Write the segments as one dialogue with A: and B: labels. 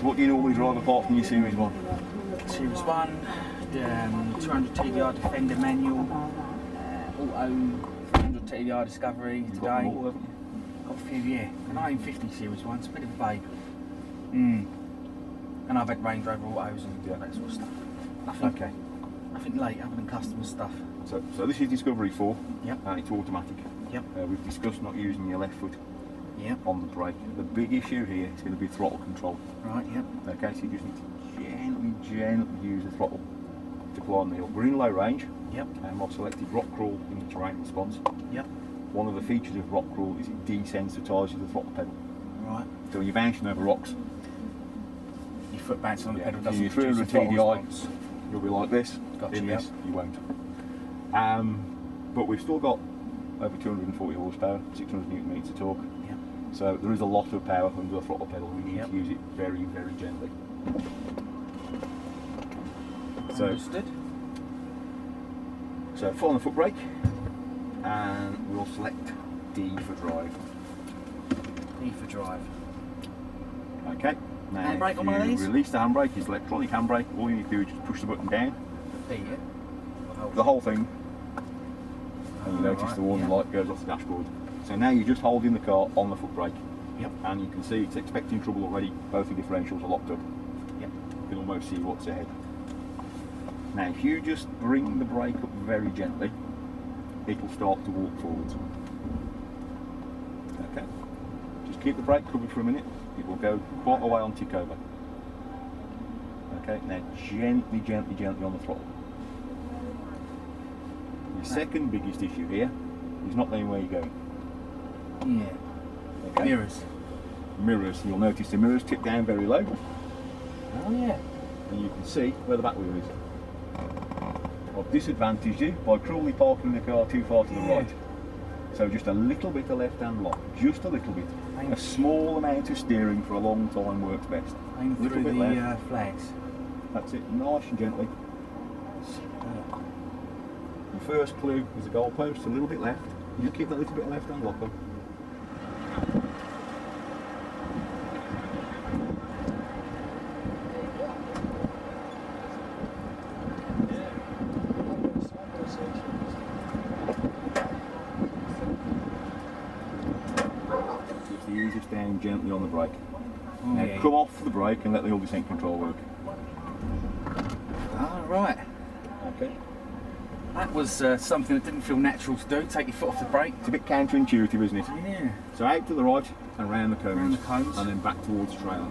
A: what do you normally drive apart from your Series 1?
B: Series 1, 200 TDI Defender manual, auto 300 TDI Discovery
A: You've
B: today.
A: got them all, haven't you?
B: Got a few, yeah. An 1950 Series 1, it's a bit of a babe. And I've had Range Rover autos and that sort of stuff. Nothing late other than customer stuff.
A: So this is Discovery 4,
B: Yep.
A: and it's automatic.
B: Yep.
A: We've discussed not using your left foot
B: Yep.
A: on the brake. The big issue here is going to be throttle control.
B: Right, yep.
A: Okay, so you just need to gently use the throttle to climb the hill. We're in low range,
B: Yep.
A: and I've selected rock crawl in the terrain response.
B: Yep.
A: One of the features of rock crawl is it desensitises the throttle pedal.
B: Right.
A: So when you're bouncing over rocks,
B: Your foot bouncing on the pedal
A: if
B: doesn't
A: you're
B: produce a
A: 300
B: throttle
A: TDI,
B: response.
A: you'll be like this.
B: Gotcha,
A: In this, you won't. But we've still got over 240 horsepower, 600 newton meters of torque.
B: Yep.
A: So there is a lot of power under the throttle pedal. We need
B: Yep.
A: to use it very, very gently. So,
B: Understood.
A: so foot on the foot brake, and we'll select D for drive.
B: E for drive.
A: Okay. Now,
B: Handbrake
A: if
B: on one of
A: you
B: these?
A: release the handbrake, it's electronic handbrake. All you need to do is just push the button down,
B: D, yeah?
A: the whole thing, and you notice
B: right,
A: the warning
B: yeah.
A: light goes off the dashboard. So now you're just holding the car on the foot brake.
B: Yep.
A: And you can see it's expecting trouble already. Both the differentials are locked up.
B: Yep.
A: You can almost see what's ahead. Now if you just bring the brake up very gently, it'll start to walk forwards. Okay. Just keep the brake covered for a minute. It will go quite a way on tick over. Okay, now gently, gently, gently on the throttle. Your second biggest issue here is not knowing where you're going.
B: Yeah.
A: Okay?
B: Mirrors.
A: Mirrors. You'll notice the mirrors tip down very low,
B: Oh yeah.
A: and you can see where the back wheel is. I've disadvantaged you by cruelly parking the car too far to the right. So just a little bit of left-hand lock, just a little bit. A small amount of steering for a long time works best.
B: Aim
A: Little
B: through
A: bit
B: the
A: left.
B: flags.
A: That's it, nice and gently. The first clue is the goalpost, a little bit left. You just keep that little bit of left-hand lock on. Just ease this down gently on the brake. Now
B: yeah.
A: come off the brake and let the hill descent control work.
B: Ah, right.
A: Okay.
B: That was something that didn't feel natural to do. Take your foot off the brake.
A: It's a bit counterintuitive, isn't it?
B: Yeah.
A: So out to the right and round the cones.
B: Round the cones.
A: And then back towards the trailer.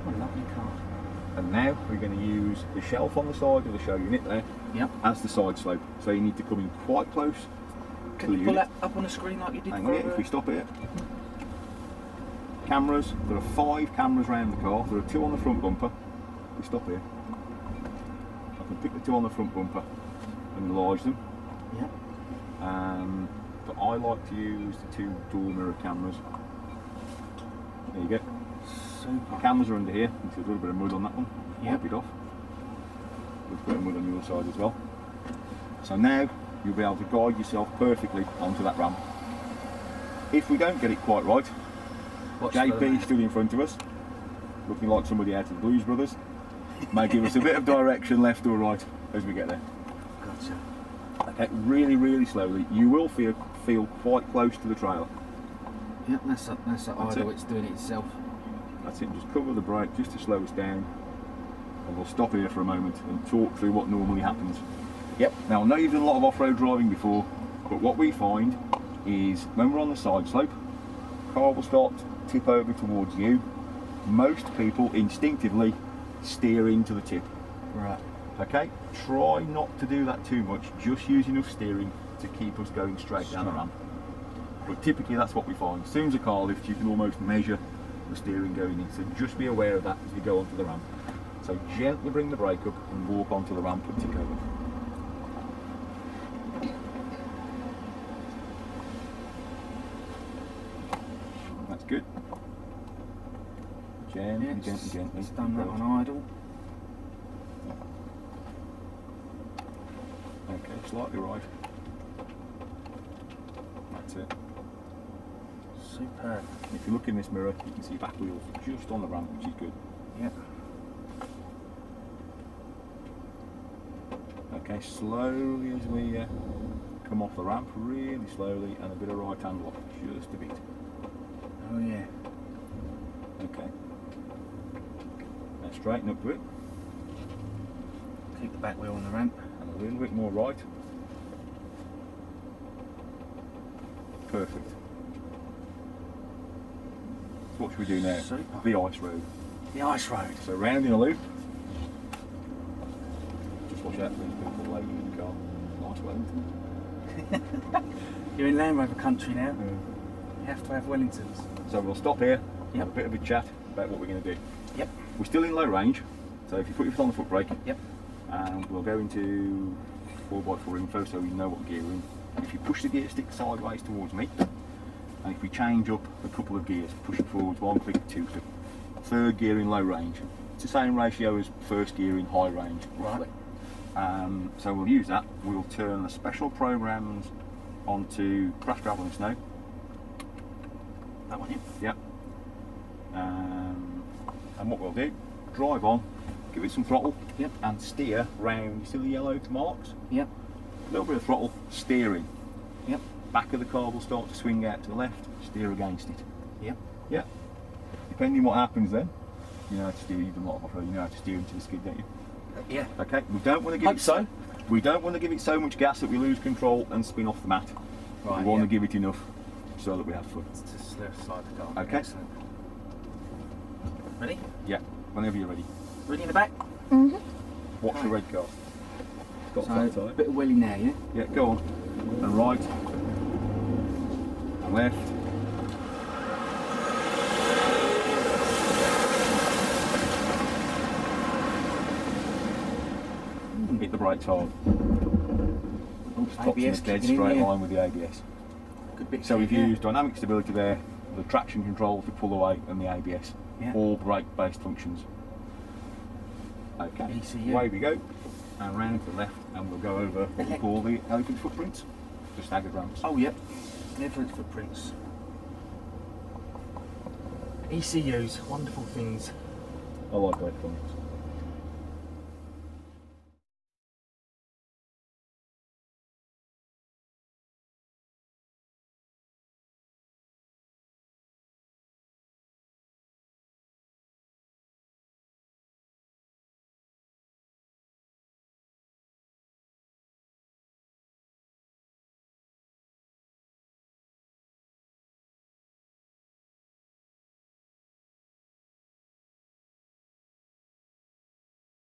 B: What a lovely car.
A: And now we're going to use the shelf on the side of the show unit there
B: Yep.
A: as the side slope. So you need to come in quite close to
B: Can
A: the
B: you pull
A: unit.
B: that up on the screen like you did
A: Hang
B: for
A: on, if we stop here. Cameras, there are 5 cameras around the car. There are 2 on the front bumper. If we stop here, I can pick the 2 on the front bumper and enlarge them.
B: Yep.
A: But I like to use the 2 dual mirror cameras. There you go. The
B: Super.
A: cameras are under here. You see a little bit of mud on that one.
B: Yep.
A: Wipe it off. There's a bit of mud on your side as well. So now you'll be able to guide yourself perfectly onto that ramp. If we don't get it quite right,
B: Watch for the
A: JP
B: man.
A: stood in front of us, looking like somebody out of the Blues Brothers. May give us a bit of direction left or right as we get there.
B: Gotcha.
A: Okay, really, really slowly. You will feel quite close to the trailer.
B: Yep, that's that idle,
A: it.
B: it's doing it itself.
A: That's it, just cover the brake just to slow us down. And we'll stop here for a moment and talk through what normally happens. Yep, now I know you've done a lot of off-road driving before, but what we find is when we're on the side slope, car will start to tip over towards you. Most people instinctively steer into the tip.
B: Right.
A: Okay, try not to do that too much, just use enough steering to keep us going straight down the ramp. But typically that's what we find. As soon as a car lifts, you can almost measure the steering going in, so just be aware of that as you go onto the ramp. So gently bring the brake up and walk onto the ramp and tick over. That's good. Gently,
B: Yeah,
A: gently, gently.
B: It's done that
A: Right.
B: on idle.
A: Okay, slightly right. That's it.
B: Superb.
A: And if you look in this mirror, you can see back wheels just on the ramp, which is good.
B: Yep.
A: Okay, slowly as we come off the ramp, really slowly, and a bit of right hand lock, just a bit.
B: Oh yeah.
A: Okay. Now straighten up to it,
B: Keep the back wheel on the ramp.
A: and a little bit more right. Perfect. So what should we do now?
B: Super.
A: The ice road.
B: The ice road.
A: So round in a loop. Just watch out for these people loading in the car. Nice Wellington.
B: You're in Land Rover country now. You have to have Wellingtons.
A: So we'll stop here,
B: Yep.
A: have a bit of a chat about what we're going to do.
B: Yep.
A: We're still in low range, so if you put your foot on the foot brake,
B: Yep.
A: and we'll go into 4x4 info so we know what gear we're in. If you push the gear stick sideways towards me, and if we change up a couple of gears, push it forwards, one click, two click, third gear in low range. It's the same ratio as first gear in high range, roughly. So we'll use that. We'll turn the special programs onto crash, gravel and snow.
B: That one, yeah.
A: Yep. And what we'll do, drive on, give it some throttle,
B: Yep.
A: and steer round. You see the yellow marks?
B: Yep.
A: A little bit of throttle, steering.
B: Yep.
A: Back of the car will start to swing out to the left, steer against it.
B: Yep.
A: Yeah. Depending what happens then, you know how to steer, you've done a lot of off-road, you know how to steer into the skid, don't you?
B: Yeah.
A: Okay, we don't want to give
B: Hope
A: it
B: so.
A: We don't want to give it so much gas that we lose control and spin off the mat.
B: Right,
A: we want
B: yeah.
A: to give it enough so that we have fun.
B: Just left side of the car.
A: Okay.
B: Excellent. Ready?
A: Yeah, whenever you're ready.
B: Ready in the back?
A: Watch the red car. Got flat
B: So,
A: tire.
B: bit of wheelie now, yeah?
A: Yeah, go on. And right. And left. Hit the brakes hard. Stops in a
B: ABS
A: dead
B: kicking in,
A: straight
B: yeah.
A: line with the ABS.
B: Good bit.
A: So we've
B: yeah.
A: used dynamic stability there, the traction control to pull away, and the ABS.
B: Yeah.
A: All brake-based functions. Okay,
B: ECU.
A: away we go, and round to the left, and we'll go over what we call the elephant footprints, the staggered ramps.
B: Oh, yep. Different footprints. ECUs, wonderful things.
A: I like electronics.